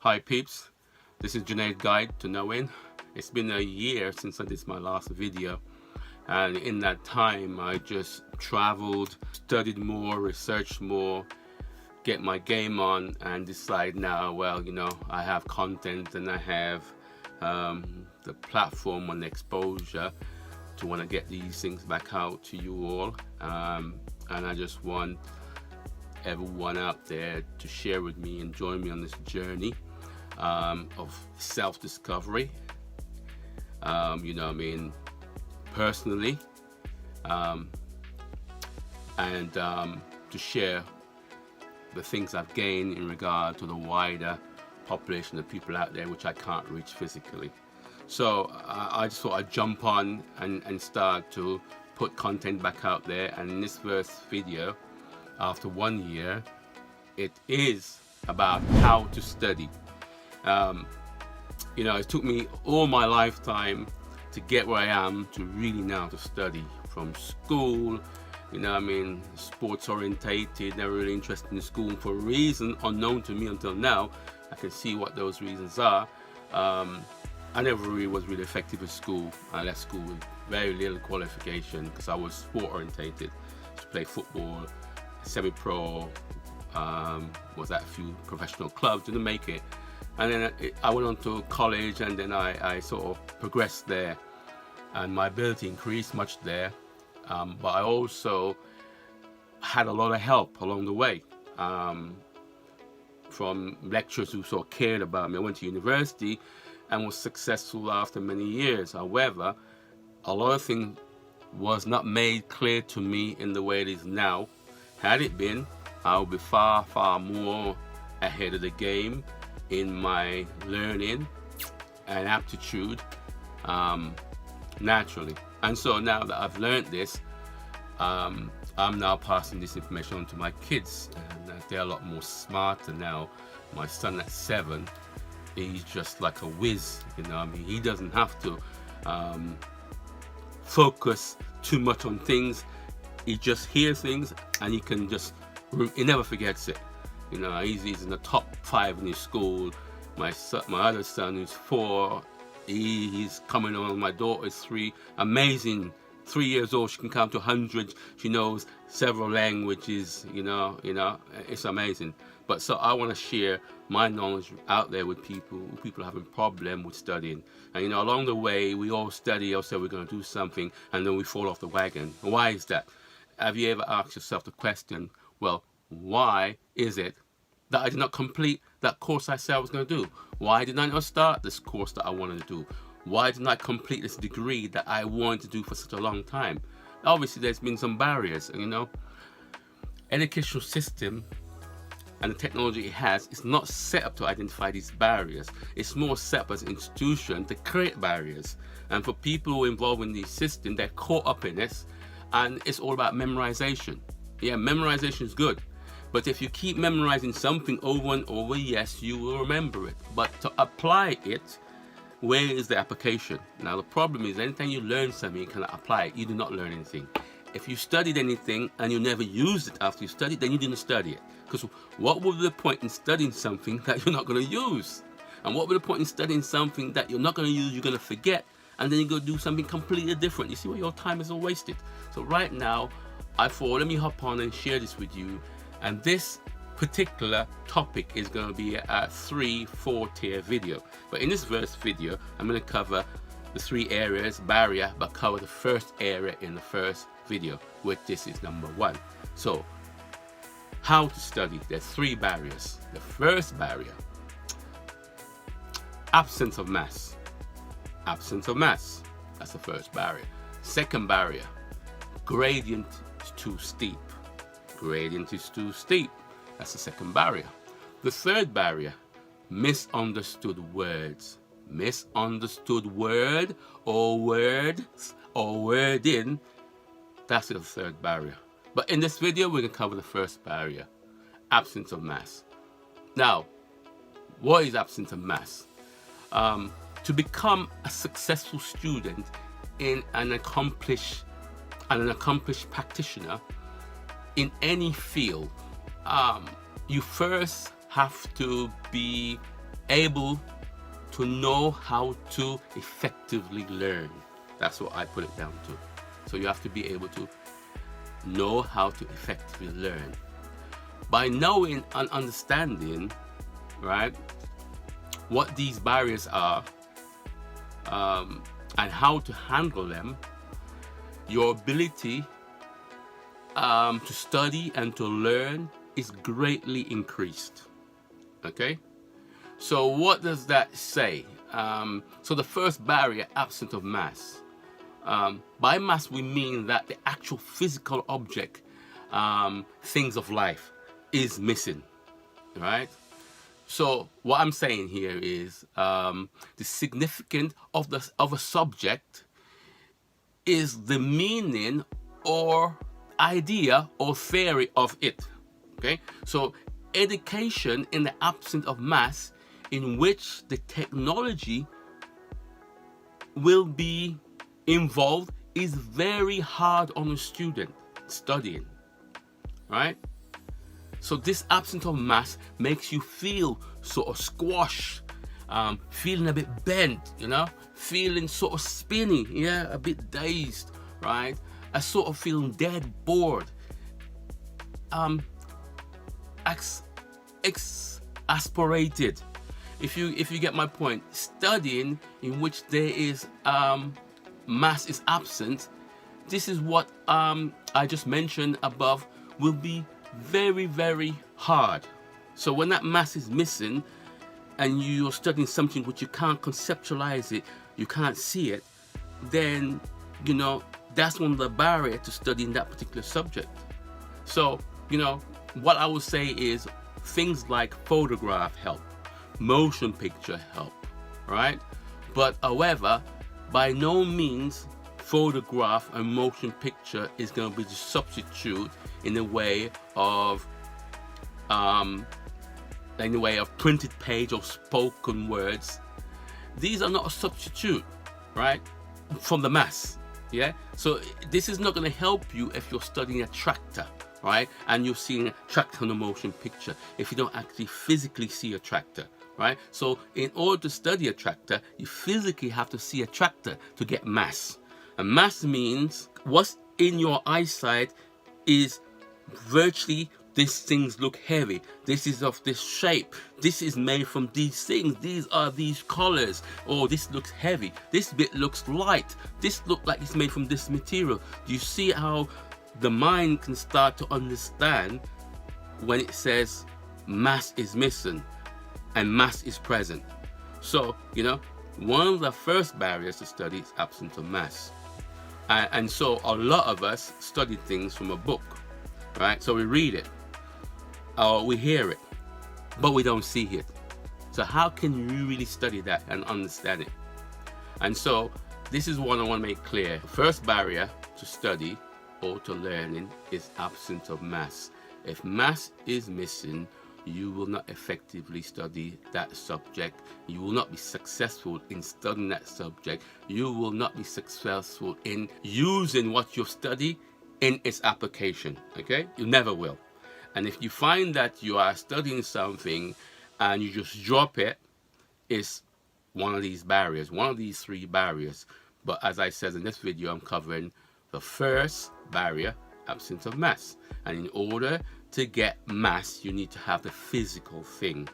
Hi peeps, this is Junaid Guide to Knowing. It's been a year since I did my last video, and in that time I just traveled, studied more, researched more, get my game on, and decide now, well, I have content and I have the platform and the exposure to want to get these things back out to you all, and I just want everyone out there to share with me and join me on this journey of self-discovery, personally, and to share the things I've gained in regard to the wider population of people out there which I can't reach physically. So I just thought I'd jump on and start to put content back out there. And in this first video, after 1 year, it is about how to study. It took me all my lifetime to get where I am to really know to study. From school, sports orientated, never really interested in school for a reason unknown to me until now. I can see what those reasons are. I never really was really effective at school. I left school with very little qualification because I was sport orientated. To play football, semi-pro, was at a few professional clubs, didn't make it. And then I went on to college, and then I sort of progressed there, and my ability increased much there. But I also had a lot of help along the way, from lecturers who sort of cared about me. I went to university and was successful after many years. However, a lot of things was not made clear to me in the way it is now. Had it been, I would be far, far more ahead of the game in my learning and aptitude, naturally. And so now that I've learned this, I'm now passing this information on to my kids, and they're a lot more smarter now. My son at 7, he's just like a whiz, he doesn't have to focus too much on things. He just hears things and he never forgets it. He's in the top 5 in his school. My other son, who's 4, he's coming on. My daughter is 3. Amazing. 3 years old, she can count to 100. She knows several languages. It's amazing. But so I want to share my knowledge out there with people having problem with studying. And along the way, we all study, or say we're going to do something, and then we fall off the wagon. Why is that? Have you ever asked yourself the question, well, why is it that I did not complete that course I said I was going to do? Why did I not start this course that I wanted to do? Why didn't I complete this degree that I wanted to do for such a long time? Obviously, there's been some barriers. Educational system and the technology it has is not set up to identify these barriers. It's more set up as an institution to create barriers. And for people who are involved in the system, they're caught up in this, and it's all about memorization. Yeah, memorization is good. But if you keep memorizing something over and over, yes, you will remember it. But to apply it, where is the application? Now, the problem is anytime you learn something, you cannot apply it. You do not learn anything. If you studied anything and you never used it after you studied, then you didn't study it. Because what would be the point in studying something that you're not going to use? And what would be the point in studying something that you're not going to use, you're going to forget, and then you go do something completely different? You see where your time is all wasted. So right now, I thought, let me hop on and share this with you. And this particular topic is going to be a 3-4 tier video. But in this first video, I'm going to cover the 3 areas, barrier, but cover the first area in the first video, which this is number 1. So, how to study. There's 3 barriers. The first barrier, absence of mass. Absence of mass. That's the first barrier. Second barrier, gradient is too steep. Gradient is too steep. That's the second barrier. The third barrier, misunderstood words. Misunderstood word or words or wording. That's the third barrier. But in this video, we're going to cover the first barrier, absence of mass. Now, what is absence of mass? To become a successful student in an accomplished practitioner in any field, you first have to be able to know how to effectively learn. That's what I put it down to. So you have to be able to know how to effectively learn. By knowing and understanding, right, what these barriers are, and how to handle them, your ability to study and to learn is greatly increased. Okay? So what does that say? So the first barrier, absence of mass. By mass we mean that the actual physical object, things of life, is missing, right? So what I'm saying here is the significance of a subject is the meaning or idea or theory of it. Okay, so education in the absence of mass, in which the technology will be involved, is very hard on a student studying, right? So this absence of mass makes you feel sort of squashed, feeling a bit bent, feeling sort of spinny, a bit dazed, right? A sort of feeling dead bored, exasperated. If you get my point, studying in which there is mass is absent, this is what I just mentioned above, will be very, very hard. So when that mass is missing and you're studying something which you can't conceptualize it, you can't see it, then that's one of the barriers to studying that particular subject. So what I would say is things like photograph help, motion picture help, right? But however, by no means photograph and motion picture is going to be the substitute in the way of printed page or spoken words. These are not a substitute, right, from the mass. So this is not going to help you if you're studying a tractor, right, and you're seeing a tractor on a motion picture, if you don't actually physically see a tractor, right? So in order to study a tractor, you physically have to see a tractor to get mass. And mass means what's in your eyesight is virtually, these things look heavy, this is of this shape, this is made from these things, these are these colors, or this looks heavy, this bit looks light, this looks like it's made from this material. Do you see how the mind can start to understand when it says mass is missing and mass is present? So one of the first barriers to study is absence of mass. And so a lot of us study things from a book, right? So we read it, or we hear it, but we don't see it. So how can you really study that and understand it? And so this is what I want to make clear. The first barrier to study or to learning is absence of mass. If mass is missing, you will not effectively study that subject. You will not be successful in studying that subject. You will not be successful in using what you've studied in its application. Okay? You never will. And if you find that you are studying something and you just drop it, it's one of these barriers, one of these three barriers. But as I said in this video, I'm covering the first barrier, absence of mass. And in order to get mass, you need to have the physical thing.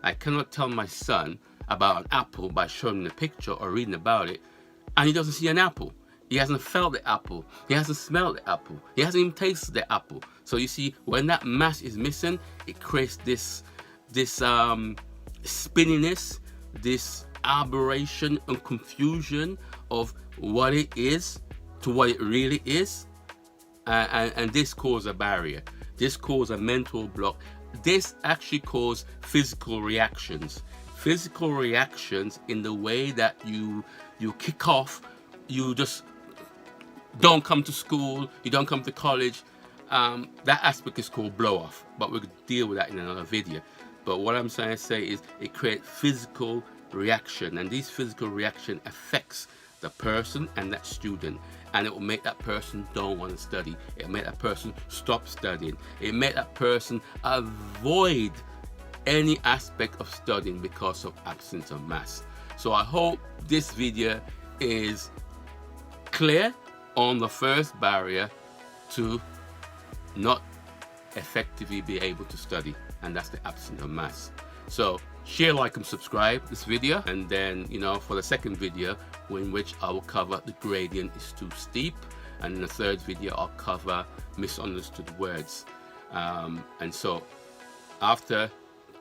I cannot tell my son about an apple by showing him the picture or reading about it, and he doesn't see an apple. He hasn't felt the apple. He hasn't smelled the apple. He hasn't even tasted the apple. So you see, when that mass is missing, it creates this spinniness, this aberration and confusion of what it is to what it really is, and this causes a barrier. This causes a mental block. This actually causes physical reactions. Physical reactions in the way that you kick off, you just don't come to school, you don't come to college. That aspect is called blow off, but we'll deal with that in another video. But what I'm trying to say is it creates physical reaction, and these physical reaction affects the person and that student, and it will make that person don't want to study. It will make that person stop studying. It will make that person avoid any aspect of studying because of absence of mass. So I hope this video is clear on the first barrier to not effectively be able to study, and that's the absence of mass. So share, like, and subscribe this video, and then for the second video, in which I will cover the gradient is too steep, and in the third video I'll cover misunderstood words. And so after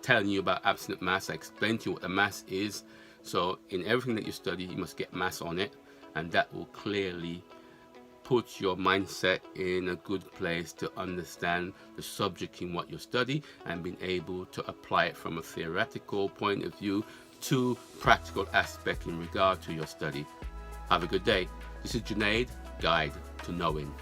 telling you about absent mass, I explained to you what the mass is. So in everything that you study, you must get mass on it, and that will clearly put your mindset in a good place to understand the subject in what you study, and being able to apply it from a theoretical point of view to practical aspect in regard to your study. Have a good day. This is Junaid, Guide to Knowing.